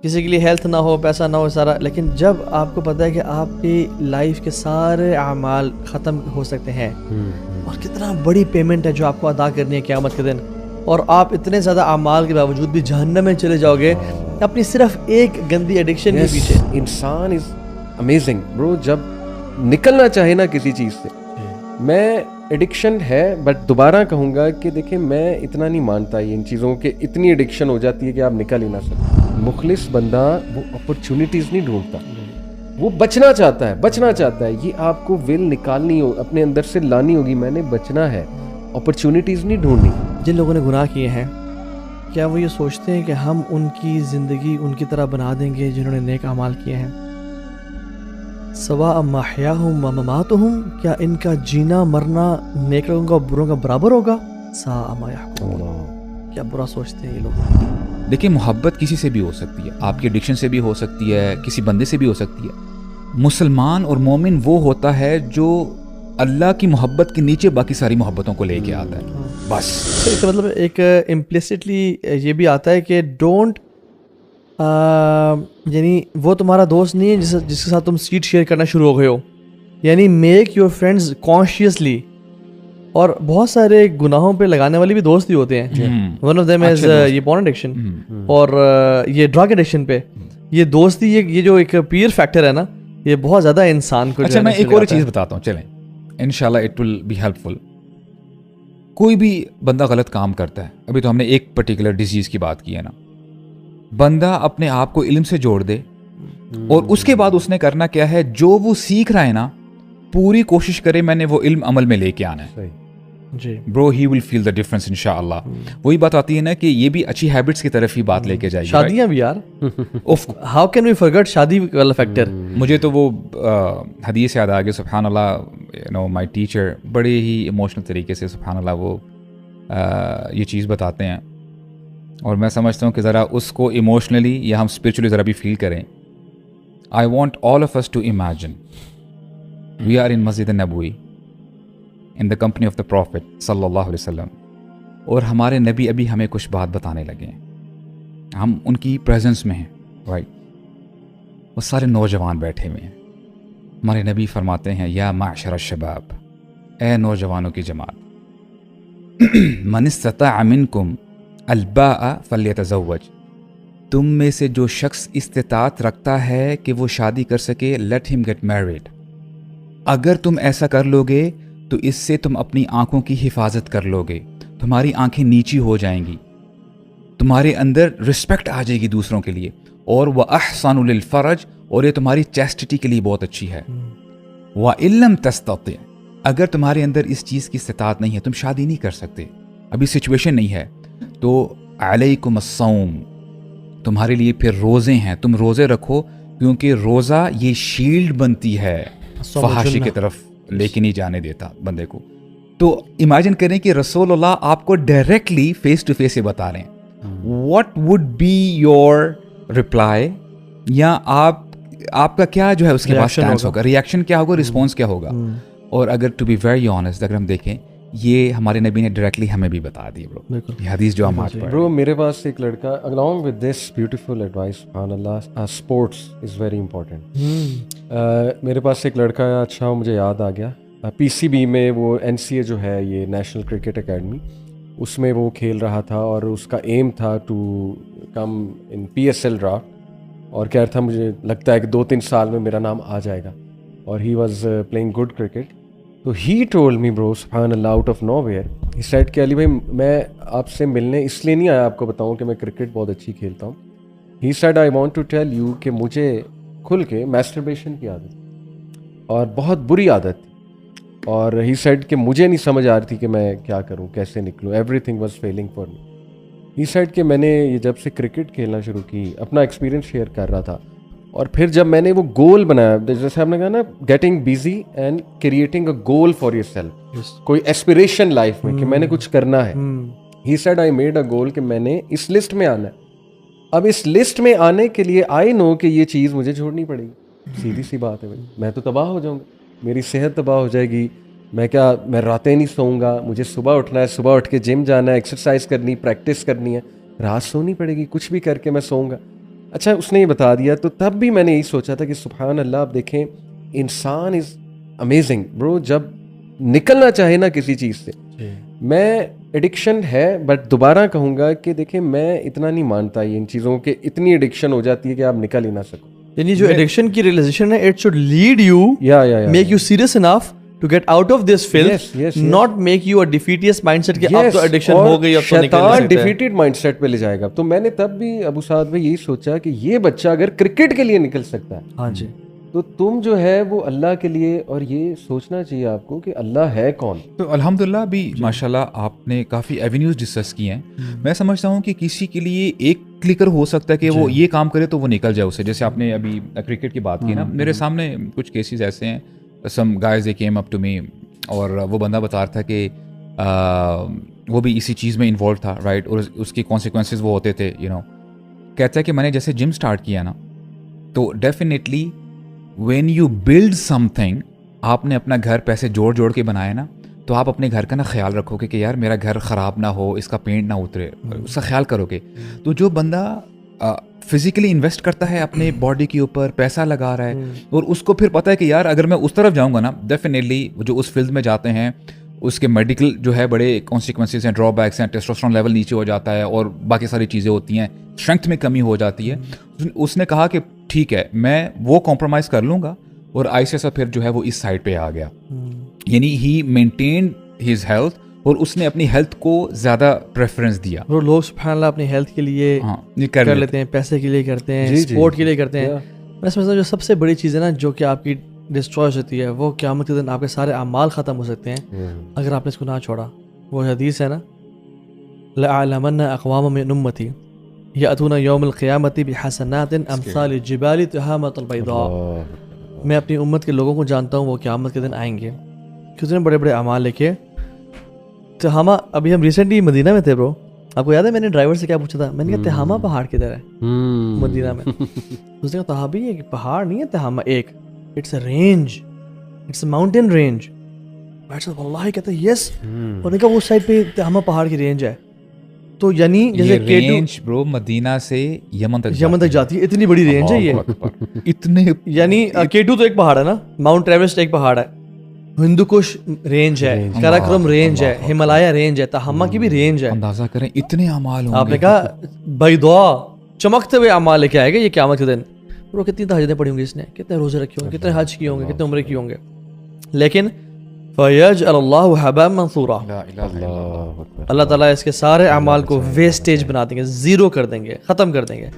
کسی کے لیے ہیلتھ نہ ہو، پیسہ نہ ہو، سارا، لیکن جب آپ کو پتہ ہے کہ آپ کی لائف کے سارے اعمال ختم ہو سکتے ہیں اور کتنا بڑی پیمنٹ ہے جو آپ کو ادا کرنی ہے قیامت کے دن، اور آپ اتنے زیادہ اعمال کے باوجود بھی جہنم میں چلے جاؤ گے اپنی صرف ایک گندی ایڈکشن کے پیچھے. انسان از امیزنگ برو. جب نکلنا چاہے نا کسی چیز سے، میں ایڈکشن ہے بٹ دوبارہ کہوں گا کہ دیکھیں میں اتنا نہیں مانتا یہ ان چیزوں کے اتنی ایڈکشن ہو جاتی ہے کہ آپ نکل ہی نہ سکتے. مخلص بندہ وہ اپرچونیٹیز نہیں ڈھونڈتا، وہ بچنا چاہتا ہے. یہ آپ کو ول نکالنی ہو، اپنے اندر سے لانی ہوگی، میں نے بچنا ہے، اپرچونیٹیز نہیں ڈھونڈنی. جن لوگوں نے گناہ کیے ہیں کیا وہ یہ سوچتے ہیں کہ ہم ان کی زندگی ان کی طرح بنا دیں گے جنہوں نے نیک اعمال کیے ہیں؟ سواء محیاہم و مماتہم، کیا ان کا جینا مرنا نیک لوگوں کا اور بروں کا برابر ہوگا؟ ساء ما یحکمون، کیا برا سوچتے ہیں یہ لوگ. دیکھیں محبت کسی سے بھی ہو سکتی ہے، آپ کی ایڈکشن سے بھی ہو سکتی ہے، کسی بندے سے بھی ہو سکتی ہے. مسلمان اور مومن وہ ہوتا ہے جو اللہ کی محبت کے نیچے باقی ساری محبتوں کو لے کے آتا ہے. بس اس کا مطلب ایک امپلیسٹلی یہ بھی آتا ہے کہ ڈونٹ، یعنی وہ تمہارا دوست نہیں ہے جس کے ساتھ تم سیٹ شیئر کرنا شروع ہو گئے ہو. یعنی میک یور فرینڈز کانشیسلی. اور بہت سارے گناہوں پہ لگانے والے بھی دوست ہی ہوتے ہیں. ون آف دیم از یہ پورن ایڈکشن اور یہ ڈرگ ایڈکشن پہ یہ دوستی، یہ جو ایک پیئر فیکٹر ہے نا، یہ بہت زیادہ انسان کو. اچھا میں ایک اور چیز بتاتا ہوں، چلیں انشاءاللہ اٹ ول بی ہیلپ فل. کوئی بھی بندہ غلط کام کرتا ہے، ابھی تو ہم نے ایک پرٹیکولر ڈیزیز کی بات کی ہے نا، بندہ اپنے آپ کو علم سے جوڑ دے اور اس کے بعد اس نے کرنا کیا ہے، جو وہ سیکھ رہا ہے نا پوری کوشش کرے میں نے وہ علم عمل میں لے کے آنا ہے. جی برو ہی ول فیل دا ڈفرنس انشاءاللہ. وہی بات آتی ہے نا کہ یہ بھی اچھی ہیبٹس کی طرف ہی بات لے کے جائے گی. شادیاں بھی یار، ہاؤ کین وی فرگٹ شادی والا فیکٹر. مجھے تو وہ حدیث یاد آ گئی، سبحان اللہ، یو نو مائی ٹیچر بڑے ہی ایموشنل طریقے سے سبحان اللہ وہ یہ چیز بتاتے ہیں، اور میں سمجھتا ہوں کہ ذرا اس کو ایموشنلی یا ہم اسپرچولی ذرا بھی فیل کریں. I want all of us to imagine we are in Masjid Nabawi in the company of the prophet صلی اللہ علیہ وسلم، اور ہمارے نبی ابھی ہمیں کچھ بات بتانے لگے ہیں، ہم ان کی پریزنس میں ہیں، رائٹ. وہ سارے نوجوان بیٹھے ہوئے ہیں. ہمارے نبی فرماتے ہیں یا معشر الشباب، اے نوجوانوں کی جماعت، من استطاع منکم الباء فلیتزوج، تم میں سے جو شخص استطاعت رکھتا ہے کہ وہ شادی کر سکے، لیٹ ہم گیٹ میریڈ. اگر تم ایسا کر لو گے تو اس سے تم اپنی آنکھوں کی حفاظت کر لو گے، تمہاری آنکھیں نیچی ہو جائیں گی، تمہارے اندر رسپیکٹ آ جائے گی دوسروں کے لیے، اور وَأَحْسَنُ لِلْفَرَجِ، اور یہ تمہاری چیسٹٹی کے لیے بہت اچھی ہے. وَإِن لَمْ تَسْتَطِعْ، اگر تمہارے اندر اس چیز کی استطاعت نہیں ہے، تم شادی نہیں کر سکتے، ابھی سچویشن نہیں ہے، تو علیکم الصوم، تمہارے لیے پھر روزے ہیں، تم روزے رکھو، کیونکہ روزہ یہ شیلڈ بنتی ہے فحاشی کی طرف لے کے نہیں جانے دیتا بندے کو. تو امیجن کریں کہ رسول اللہ آپ کو ڈائریکٹلی فیس ٹو فیس یہ بتا رہے ہیں، what would be your reply, یا آپ کا کیا جو ہے اس کے بعد سٹینس ہوگا، ریئیکشن کیا ہوگا، رسپانس کیا ہوگا. اور اگر ٹو بی ویری آنیسٹ اگر ہم دیکھیں، یہ ہمارے نبی نے ڈائریکٹلی ہمیں بھی بتا دی برو، یہ حدیث جو ہم آج پڑھ. برو میرے پاس ایک لڑکا، along with this beautiful advice، سبحان اللہ، sports is very important. میرے پاس ایک لڑکا ہے، اچھا مجھے یاد آ گیا، پی سی بی میں وہ NCA جو ہے یہ نیشنل کرکٹ اکیڈمی، اس میں وہ کھیل رہا تھا، اور اس کا ایم تھا to come in PSL draft, اور کہہ رہا تھا مجھے لگتا ہے کہ 2-3 سال میں میرا نام آ جائے گا، اور he was playing good cricket. تو ہی ٹولڈ می برو سبحان اللہ out of nowhere, he said کہ علی بھائی میں آپ سے ملنے اس لیے نہیں آیا آپ کو بتاؤں کہ میں کرکٹ بہت اچھی کھیلتا ہوں. He said I want to tell you کہ مجھے کھل کے میسٹربیشن کی عادت، اور بہت بری عادت تھی، اور ہی سیڈ کہ مجھے نہیں سمجھ آ رہی تھی کہ میں کیا کروں، کیسے نکلوں، everything was feeling for me. He said کہ میں نے یہ جب سے کرکٹ کھیلنا شروع کی، اپنا ایکسپیرینس شیئر کر رہا تھا، اور پھر جب میں نے وہ گول بنایا، جیسے ہم نے کہا نا getting busy and creating a goal for your self, کوئی ایسپریشن لائف میں کہ میں نے کچھ کرنا ہے. ہی سیڈ آئی میڈ اے گول کہ میں نے اس لسٹ میں آنا ہے. اب اس لسٹ میں آنے کے لیے آئی نو کہ یہ چیز مجھے چھوڑنی پڑے گی، سیدھی سی بات ہے بھائی، میں تو تباہ ہو جاؤں گا، میری صحت تباہ ہو جائے گی، میں راتیں نہیں سوؤں گا، مجھے صبح اٹھنا ہے، صبح اٹھ کے جم جانا ہے، ایکسرسائز کرنی، پریکٹس کرنی ہے، رات سونی پڑے گی، کچھ بھی کر کے میں سوؤں گا. اچھا اس نے یہ بتا دیا, تو تب بھی میں نے یہی سوچا تھا کہ سبحان اللہ, آپ دیکھیں انسان از امیزنگ برو, جب نکلنا چاہے نا کسی چیز سے. میں ایڈکشن ہے بٹ دوبارہ کہوں گا کہ دیکھیں میں اتنا نہیں مانتا ان چیزوں کے, اتنی ایڈکشن ہو جاتی ہے کہ آپ نکل ہی نہ سکو. یعنی جو ایڈکشن کی ریئلائزیشن ہے, it should lead you, make you serious enough to get out of this film, not make you a defeatist mindset کہ اب تو ایڈکشن ہو گئی, اب تو نکل نہیں سکتے. ڈیفیٹڈ مائنڈ سیٹ پہ لے جائے گا. تو میں نے تب بھی ابو سعد بھائی یہی سوچا کہ یہ بچہ اگر کرکٹ کے لیے نکل سکتا ہے, ہاں جی, تو تم جو ہے وہ اللہ کے لیے, اور یہ سوچنا چاہیے آپ کو کہ اللہ ہے کون. تو الحمدللہ بھی ماشاءاللہ آپ نے کافی ایونیوز ڈسکس کی ہیں. میں سمجھتا ہوں کہ کسی کے لیے ایک کلکر ہو سکتا ہے کہ وہ یہ کام کرے تو وہ نکل جائے اسے. جیسے آپ نے ابھی کرکٹ کی بات کی نا, میرے سامنے کچھ کیسز ایسے ہیں, some guys they came up to me, اور وہ بندہ بتا رہا تھا کہ وہ بھی اسی چیز میں انوالو تھا, رائٹ, اور اس کی کانسیکوینسز وہ ہوتے تھے, یو نو. کہتا ہے کہ میں نے جیسے جم اسٹارٹ کیا نا, تو definitely when you build some thing, آپ نے اپنا گھر پیسے جوڑ جوڑ کے بنایا نا, تو آپ اپنے گھر کا نا خیال رکھو گے کہ یار میرا گھر خراب نہ ہو, اس کا پینٹ نہ اترے, اس کا خیال کرو گے. تو جو بندہ فزیکلی انویسٹ کرتا ہے اپنے باڈی کے اوپر, پیسہ لگا رہا ہے, اور اس کو پھر پتہ ہے کہ یار اگر میں اس طرف جاؤں گا نا, ڈیفینیٹلی جو اس فیلڈ میں جاتے ہیں اس کے میڈیکل جو ہے بڑے کانسیکوینسز ہیں, ڈرا بیکس ہیں, ٹیسٹوسٹرون لیول نیچے ہو جاتا ہے, اور باقی ساری چیزیں ہوتی ہیں, اسٹرینتھ میں کمی ہو جاتی ہے. اس نے کہا کہ ٹھیک ہے میں وہ کمپرومائز کر لوں گا, اور آہستہ سے پھر جو ہے وہ اس سائڈ پہ آ گیا. یعنی ہی مینٹینڈ ہز ہیلتھ, اور اس نے اپنی ہیلتھ کو زیادہ پریفرنس دیا. وہ لوگ سبحان اللہ اپنی ہیلتھ کے لیے کر لیتے ہیں, پیسے کے لیے کرتے ہیں, اسپورٹ کے لیے کرتے ہیں. میں سمجھتا ہوں جو سب سے بڑی چیز ہے نا جو کہ آپ کی ڈسٹرائے ہوتی ہے, وہ قیامت کے دن آپ کے سارے اعمال ختم ہو سکتے ہیں اگر آپ نے اس کو نہ چھوڑا. وہ حدیث ہے نا, لَأَعْلَمَنَّ أَقْوَامًا مِنْ أُمَّتِي يَأْتُونَ يَوْمَ الْقِيَامَةِ بِحَسَنَاتٍ أَمْثَالِ الْجِبَالِ تِهَامَةَ الْبَيْضَاء. میں اپنی امت کے لوگوں کو جانتا ہوں, وہ قیامت کے دن آئیں گے کتنے بڑے بڑے اعمال لے کے. تہامہ, ابھی ہم ریسنٹلی مدینہ میں تھے برو, آپ کو یاد ہے میں نے ڈرائیور سے کیا پوچھا تھا, میں نے کہا تہامہ پہاڑ کدھر ہے مدینہ میں. اس نے کہا صحابی یہ پہاڑ نہیں ہے تہامہ ایک, it's a range, it's a mountain range. واللہ کہتا ہے یس, اور نے کہا وہ سائڈ پہ تہامہ پہاڑ کی رینج ہے. تو یعنی جیسے رینج برو مدینہ سے یمن تک جاتی ہے, اتنی بڑی رینج ہے یہ. اتنے یعنی K2 تو ایک پہاڑ ہے نا, ماؤنٹ ایوریسٹ ایک پہاڑ ہے, ہندو کش رینج ہے, کراکرم رینج ہے, ہمالیہ رینج ہے, تہامہ کی بھی رینج ہے. اندازہ کریں اتنے اعمال ہوں گے. آپ نے کہا بیضاء, چمکتے ہوئے اعمال لے کے آئے گا یہ قیامت کے دن. وہ کتنی تہجدیں پڑھی ہوں گی اس نے, کتنے روزے رکھے ہوں گے, کتنے حج کیے ہوں گے, کتنے عمرے کیے ہوں گے, لیکن فَيَجْعَلَ اللَّهُ حَبَاءً مَنْثُورًا, اللہ تعالیٰ اس کے سارے اعمال کو ویسٹیج بنا دیں گے, زیرو کر دیں گے, ختم کر دیں گے.